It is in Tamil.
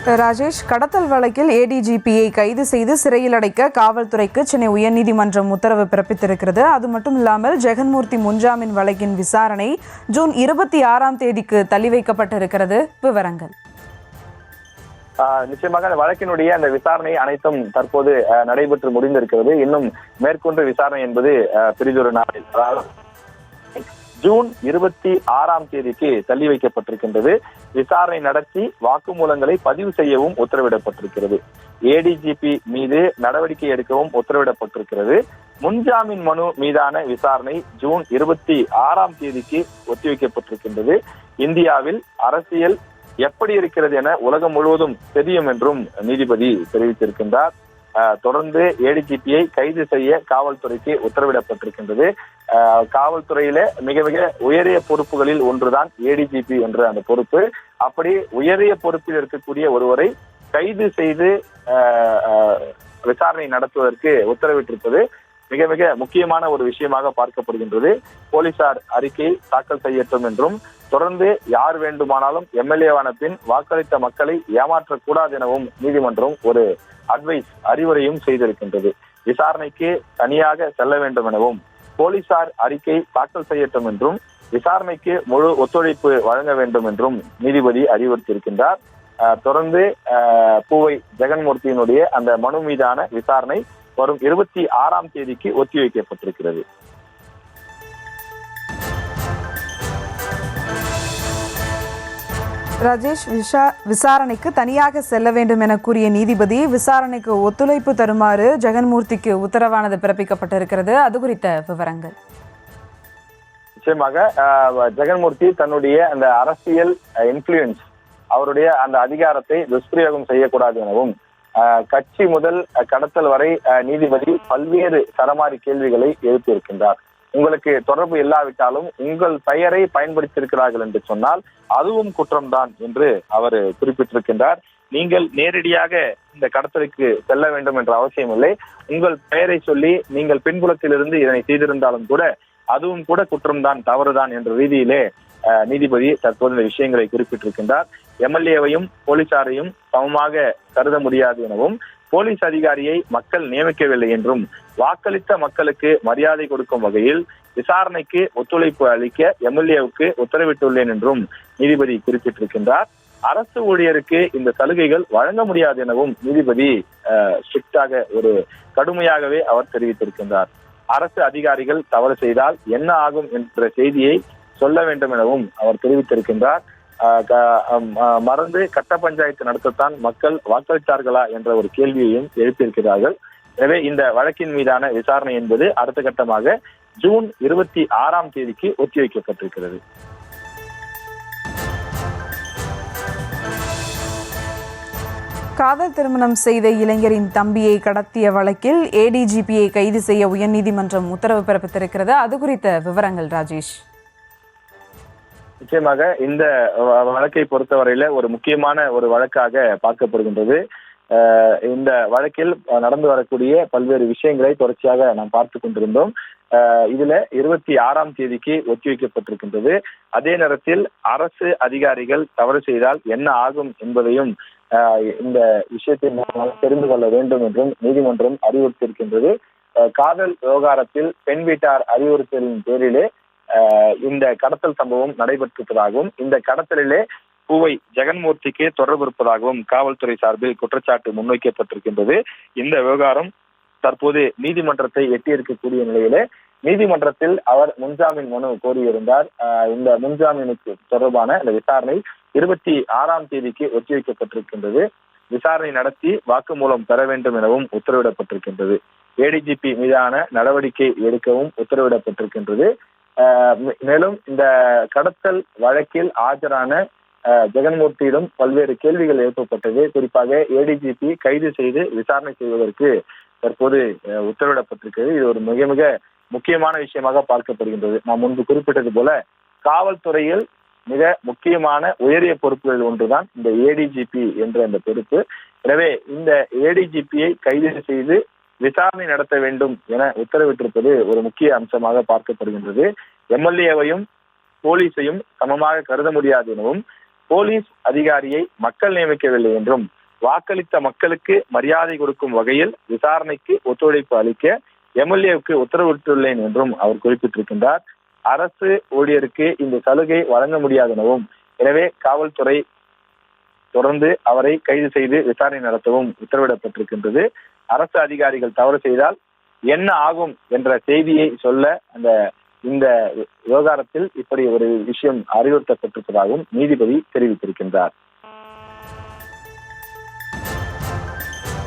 ராஜேஷ், கடத்தல் வழக்கில் ஏடிஜிபியை கைது செய்து சிறையில் அடைக்க காவல்துறைக்கு சென்னை உயர்நீதிமன்றம் உத்தரவு பிறப்பித்திருக்கிறது. அது மட்டும் இல்லாமல் ஜெகன்மூர்த்தி முன்ஜாமீன் வழக்கின் விசாரணை ஜூன் 26ஆம் தேதிக்கு தள்ளி வைக்கப்பட்டிருக்கிறது. விவரங்கள். நிச்சயமாக அந்த வழக்கினுடைய அந்த விசாரணை அனைத்தும் தற்போது நடைபெற்று முடிந்திருக்கிறது. இன்னும் மேற்கொண்டு விசாரணை என்பது பிரிதொரு நாளில், அதாவது ஜூன் 26ஆம் தேதிக்கு தள்ளி வைக்கப்பட்டிருக்கின்றது. விசாரணை நடத்தி வாக்குமூலங்களை பதிவு செய்யவும் உத்தரவிடப்பட்டிருக்கிறது. ஏடிஜிபி மீது நடவடிக்கை எடுக்கவும் உத்தரவிடப்பட்டிருக்கிறது. முன்ஜாமீன் மனு மீதான விசாரணை ஜூன் 26ஆம் தேதிக்கு ஒத்திவைக்கப்பட்டிருக்கின்றது. இந்தியாவில் அரசியல் எப்படி இருக்கிறது என உலகம் முழுவதும் தெரியும் என்றும் நீதிபதி தெரிவித்திருக்கின்றார். தொடர்ந்து ஏடிஜிபியை கைது செய்ய காவல்துறைக்கு உத்தரவிடப்பட்டிருக்கின்றது. காவல்துறையில மிக மிக உயரிய பொறுப்புகளில் ஒன்றுதான் ஏடிஜிபி என்ற அந்த பொறுப்பு. அப்படி உயரிய பொறுப்பில் இருக்கக்கூடிய ஒருவரை கைது செய்து விசாரணை நடத்துவதற்கு உத்தரவிட்டிருப்பது மிக மிக முக்கியமான ஒரு விஷயமாக பார்க்கப்படுகின்றது. போலீசார் அறிக்கை தாக்கல் செய்யட்டும் என்றும், தொடர்ந்து யார் வேண்டுமானாலும் எம்எல்ஏவான பின் வாக்களித்த மக்களை ஏமாற்றக்கூடாது எனவும் நீதிமன்றம் ஒரு அறிவுரையும் செய்திருக்கின்றது. விசாரணைக்கு தனியாக செல்ல வேண்டும் எனவும், போலீசார் அறிக்கை தாக்கல் செய்யட்டும் என்றும், விசாரணைக்கு முழு ஒத்துழைப்பு வழங்க வேண்டும் என்றும் நீதிபதி அறிவுறுத்தியிருக்கின்றார். தொடர்ந்து பூவை ஜெகன்மூர்த்தியினுடைய அந்த மனு மீதான விசாரணை வரும் 26ஆம் தேதிக்கு ஒத்திவைக்கப்பட்டிருக்கிறது. ராஜேஷ், விசாரணைக்கு தனியாக செல்ல வேண்டும் என கூறிய நீதிபதி விசாரணைக்கு ஒத்துழைப்பு தருமாறு ஜெகன்மூர்த்திக்கு உத்தரவானது பிறப்பிக்கப்பட்டிருக்கிறது. அது குறித்த விவரங்கள். நிச்சயமாக ஜெகன்மூர்த்தி தன்னுடைய அந்த அரசியல் இன்ஃப்ளூயன்ஸ், அவருடைய அந்த அதிகாரத்தை துஷ்பிரயோகம் செய்யக்கூடாது எனவும், கட்சி முதல் கடத்தல் வரை நீதிபதி பல்வேறு சரமாரி கேள்விகளை எழுப்பியிருக்கின்றார். உங்களுக்கு தொடர்பு இல்லாவிட்டாலும் உங்கள் பெயரை பயன்படுத்தியிருக்கிறார்கள் என்று சொன்னால் அதுவும் குற்றம்தான் என்று அவர் குறிப்பிட்டிருக்கின்றார். நீங்கள் நேரடியாக இந்த கடத்தலுக்கு செல்ல வேண்டும் என்ற அவசியம் இல்லை. உங்கள் பெயரை சொல்லி நீங்கள் பின்புலத்திலிருந்து இதனை செய்திருந்தாலும் கூட அதுவும் கூட குற்றம்தான், தவறுதான் என்ற ரீதியிலே நீதிபதி தற்போது இந்த விஷயங்களை குறிப்பிட்டிருக்கின்றார். எம்எல்ஏவையும் போலீசாரையும் சமமாக கருத முடியாது எனவும், போலீஸ் அதிகாரியை மக்கள் நியமிக்கவில்லை என்றும், வாக்களித்த மக்களுக்கு மரியாதை கொடுக்கும் வகையில் விசாரணைக்கு ஒத்துழைப்பு அளிக்க எம்எல்ஏவுக்கு உத்தரவிட்டுள்ளேன் என்றும் நீதிபதி குறிப்பிட்டிருக்கின்றார். அரசு ஊழியருக்கு இந்த சலுகைகள் வழங்க முடியாது எனவும் நீதிபதி ஸ்ட்ரிக்டாக ஒரு கடுமையாகவே அவர் தெரிவித்திருக்கின்றார். அரசு அதிகாரிகள் தவறு செய்தால் என்ன ஆகும் என்ற செய்தியை சொல்ல வேண்டும் எனவும் அவர் தெரிவித்திருக்கின்றார். மறந்து கட்ட பஞ்சாயத்து நடத்தத்தான் மக்கள் வாக்களித்தார்களா என்ற ஒரு கேள்வியையும் எழுப்பியிருக்கிறார்கள். எனவே இந்த வழக்கின் மீதான விசாரணை என்பது அடுத்த கட்டமாக ஜூன் 26ஆம் தேதிக்கு ஒத்திவைக்கப்பட்டிருக்கிறது. காதல் திருமணம் செய்த இளைஞரின் தம்பியை கடத்திய வழக்கில் ஏடிஜிபியை கைது செய்ய உயர்நீதிமன்றம் உத்தரவு பிறப்பித்திருக்கிறது. அது குறித்த விவரங்கள் ராஜேஷ். நிச்சயமாக இந்த வழக்கை பொறுத்தவரையில ஒரு முக்கியமான ஒரு வழக்காக பார்க்கப்படுகின்றது. இந்த வழக்கில் நடந்து வரக்கூடிய பல்வேறு விஷயங்களை தொடர்ச்சியாக நாம் பார்த்து கொண்டிருந்தோம். இதுல 26ஆம் தேதிக்கு ஒத்திவைக்கப்பட்டிருக்கின்றது. அதே நேரத்தில் அரசு அதிகாரிகள் தவறு செய்தால் என்ன ஆகும் என்பதையும் இந்த விஷயத்தை தெரிந்து கொள்ள வேண்டும் என்றும் நீதிமன்றம் அறிவுறுத்தியிருக்கின்றது. காதல் விவகாரத்தில் பெண் வீட்டார் அறிவுறுத்தலின் பேரிலே இந்த கடத்தல் சம்பவம் நடைபெற்றிருப்பதாகவும், இந்த கடத்தலிலே பூவை ஜெகன்மூர்த்திக்கு தொடர்பு இருப்பதாகவும் காவல்துறை சார்பில் குற்றச்சாட்டு முன்வைக்கப்பட்டிருக்கின்றது. இந்த விவகாரம் தற்போது நீதிமன்றத்தை எட்டியிருக்கக்கூடிய நிலையிலே நீதிமன்றத்தில் அவர் முன்ஜாமீன் மனு கோரியிருந்தார். இந்த முன்ஜாமீனுக்கு தொடர்பான இந்த விசாரணை 26ஆம் தேதிக்கு ஒத்திவைக்கப்பட்டிருக்கின்றது. விசாரணை நடத்தி வாக்குமூலம் பெற வேண்டும் எனவும் உத்தரவிடப்பட்டிருக்கின்றது. ஏடிஜிபி மீதான நடவடிக்கை எடுக்கவும் உத்தரவிடப்பட்டிருக்கின்றது. மேலும் இந்த கடத்தல் வழக்கில் ஆஜரான ஜெகன்மூர்த்தியிடம் பல்வேறு கேள்விகள் எழுப்பப்பட்டது. குறிப்பாக ஏடிஜிபி கைது செய்து விசாரணை செய்வதற்கு தற்போது உத்தரவிடப்பட்டிருக்கிறது. இது ஒரு மிக மிக முக்கியமான விஷயமாக பார்க்கப்படுகின்றது. நாம் முன்பு குறிப்பிட்டது போல காவல்துறையில் மிக முக்கியமான உயரிய பொறுப்புகளில் ஒன்றுதான் இந்த ஏடிஜிபி என்ற அந்த பொறுப்பு. எனவே இந்த ஏடிஜிபியை கைது செய்து விசாரணை நடத்த வேண்டும் என உத்தரவிட்டிருப்பது ஒரு முக்கிய அம்சமாக பார்க்கப்படுகின்றது. எம்எல்ஏவையும் போலீஸையும் சமமாக கருத முடியாது எனவும், போலீஸ் அதிகாரியை மக்கள் நியமிக்கவில்லை என்றும் வாக்களித்த மக்களுக்கு மரியாதை கொடுக்கும் வகையில் விசாரணைக்கு ஒத்துழைப்பு அளிக்க எம்எல்ஏவுக்கு உத்தரவிட்டுள்ளேன் என்றும் அவர் குறிப்பிட்டிருக்கின்றார். அரசு ஊழியருக்கு இந்த சலுகை வழங்க முடியாது எனவும், எனவே காவல்துறை தொடர்ந்து அவரை கைது செய்து விசாரணை நடத்தவும் உத்தரவிடப்பட்டிருக்கின்றது. அரசு அதிகாரிகள் தவறு செய்தால் என்ன ஆகும் என்ற செய்தியை சொல்ல இந்த விவகாரத்தில் இப்படி ஒரு விஷயம் அறிவுறுத்தப்பட்டிருப்பதாகவும் நீதிபதி தெரிவித்திருக்கின்றார்.